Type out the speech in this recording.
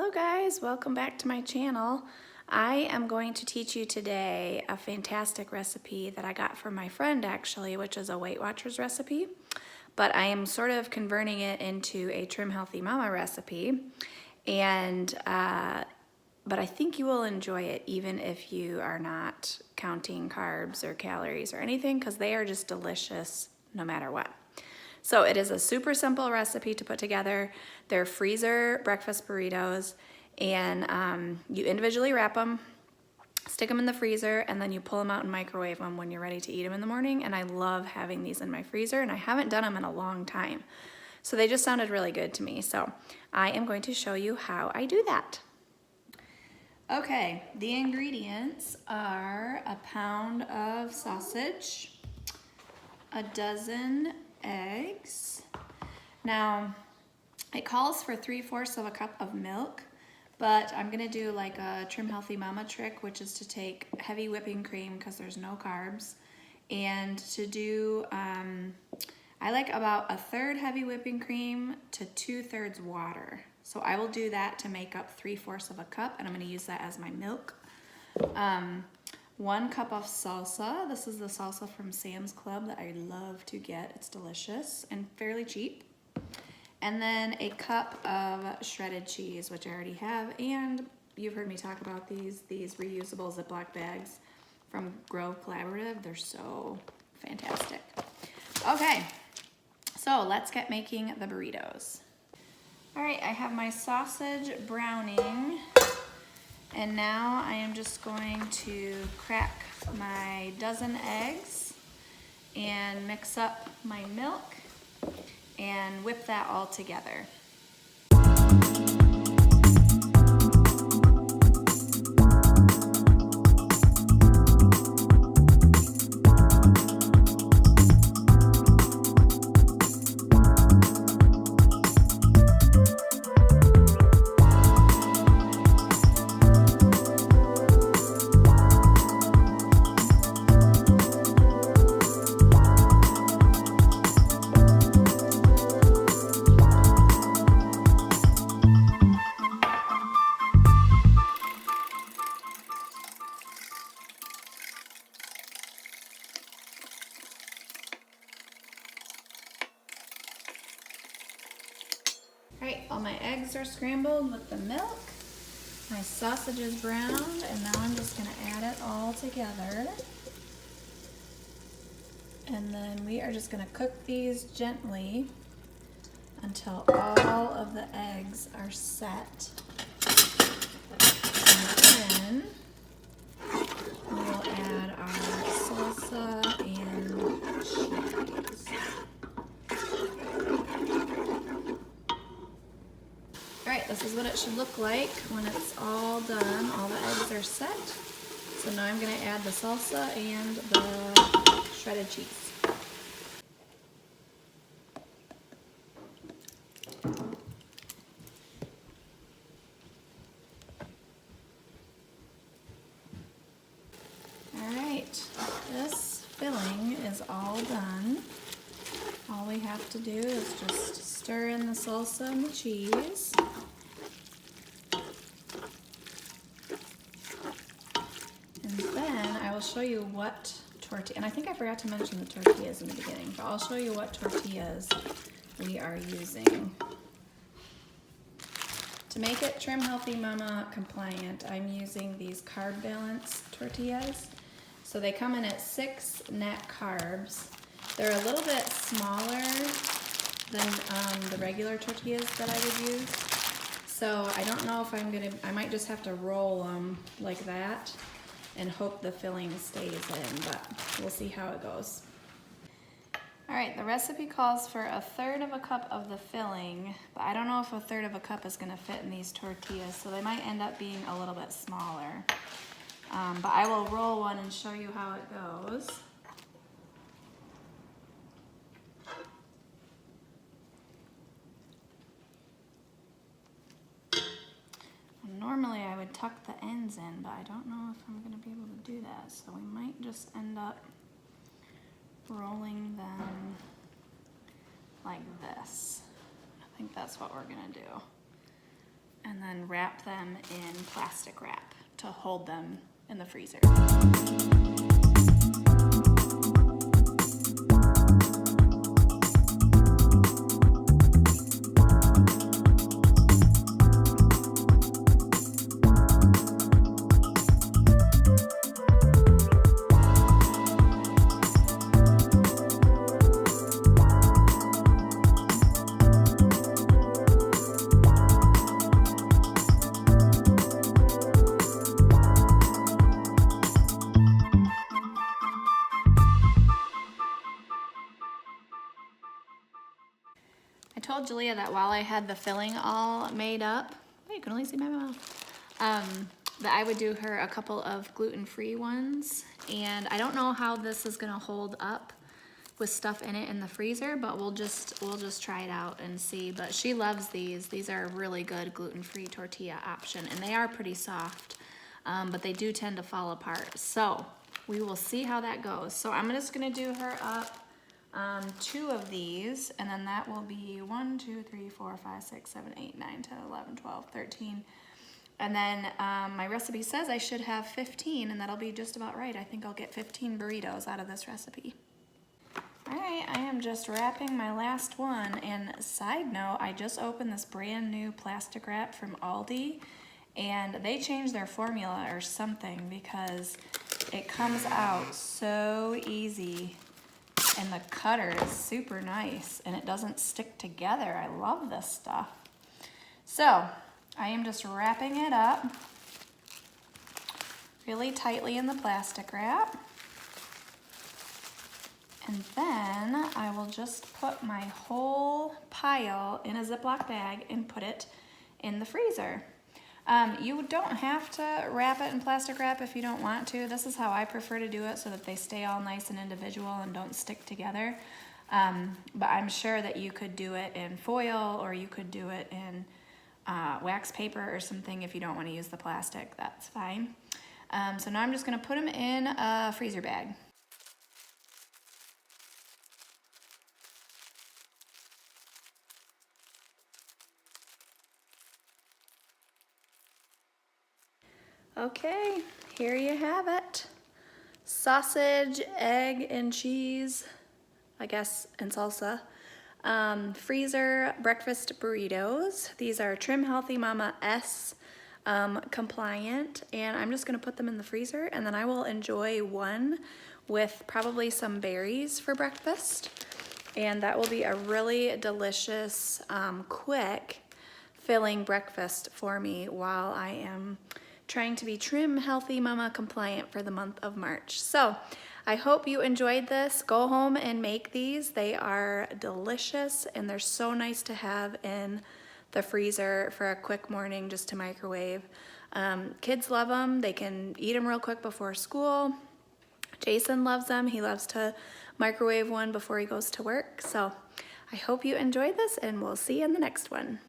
Hello guys, welcome back to my channel. I am going to teach you today a fantastic recipe that I got from my friend actually, which is a Weight Watchers recipe, but I am sort of converting it into a Trim Healthy Mama recipe, and but I think you will enjoy it even if you are not counting carbs or calories or anything, because they are just delicious no matter what. So it is a super simple recipe to put together. They're freezer breakfast burritos, and you individually wrap them, stick them in the freezer, and then you pull them out and microwave them when you're ready to eat them in the morning. And I love having these in my freezer, and I haven't done them in a long time. So they just sounded really good to me. So I am going to show you how I do that. Okay, the ingredients are a pound of sausage, a dozen eggs. Now, it calls for 3/4 of a cup of milk, but I'm gonna do like a Trim Healthy Mama trick, which is to take heavy whipping cream because there's no carbs, and to do, I like about 1/3 heavy whipping cream to 2/3 water. So I will do that to make up 3/4 of a cup, and I'm gonna use that as my milk. 1 cup of salsa. This is the salsa from Sam's Club that I love to get. It's delicious and fairly cheap. And then a cup of shredded cheese, which I already have, and you've heard me talk about these reusable Ziploc bags from Grove Collaborative. They're so fantastic. Okay, so let's get making the burritos. All right, I have my sausage browning. And now I am just going to crack my dozen eggs and mix up my milk and whip that all together. All right, all my eggs are scrambled with the milk. My sausage is browned, and now I'm just gonna add it all together. And then we are just gonna cook these gently until all of the eggs are set. And then we will add our salsa and cheese. Alright, this is what it should look like when it's all done. All the eggs are set. So now I'm going to add the salsa and the shredded cheese. Alright, this filling is all done. All we have to do is just stir in the salsa and the cheese. And then I will show you what tortilla, and I think I forgot to mention the tortillas in the beginning, but I'll show you what tortillas we are using. To make it Trim Healthy Mama compliant, I'm using these carb balance tortillas. So they come in at 6 net carbs. They're a little bit smaller than the regular tortillas that I would use. So I don't know if I might just have to roll them like that and hope the filling stays in, but we'll see how it goes. All right, the recipe calls for 1/3 of a cup of the filling, but I don't know if 1/3 of a cup is gonna fit in these tortillas, so they might end up being a little bit smaller. But I will roll one and show you how it goes. Normally I would tuck the ends in, but I don't know if I'm going to be able to do that, so we might just end up rolling them like this. I think that's what we're going to do. And then then wrap them in plastic wrap to hold them in the freezer. I told Julia that while I had the filling all made up, oh, you can only see my mouth, that I would do her a couple of gluten-free ones. And I don't know how this is gonna hold up with stuff in it in the freezer, but we'll just try it out and see. But she loves these. These are a really good gluten-free tortilla option, and they are pretty soft, but they do tend to fall apart. So we will see how that goes. So I'm just gonna do her up 2 of these, and then that will be 1, 2, 3, 4, 5, 6, 7, 8, 9, 10, 11, 12, 13. And then my recipe says I should have 15, and that'll be just about right. I think I'll get 15 burritos out of this recipe. All right, I am just wrapping my last one. And side note, I just opened this brand new plastic wrap from Aldi, and they changed their formula or something because it comes out so easy. And the cutter is super nice and it doesn't stick together. I love this stuff. So I am just wrapping it up really tightly in the plastic wrap. And then I will just put my whole pile in a Ziploc bag and put it in the freezer. You don't have to wrap it in plastic wrap if you don't want to. This is how I prefer to do it so that they stay all nice and individual and don't stick together. But I'm sure that you could do it in foil, or you could do it in wax paper or something. If you don't want to use the plastic, that's fine. So now I'm just going to put them in a freezer bag. Okay, here you have it. Sausage, egg, and cheese, I guess, and salsa. Freezer breakfast burritos. These are Trim Healthy Mama S compliant, and I'm just gonna put them in the freezer, and then I will enjoy one with probably some berries for breakfast. And that will be a really delicious, quick, filling breakfast for me while I am trying to be Trim Healthy Mama compliant for the month of March. So I hope you enjoyed this. Go home and make these. They are delicious and they're so nice to have in the freezer for a quick morning just to microwave. Kids love them. They can eat them real quick before school. Jason loves them. He loves to microwave one before he goes to work. So I hope you enjoyed this, and we'll see you in the next one.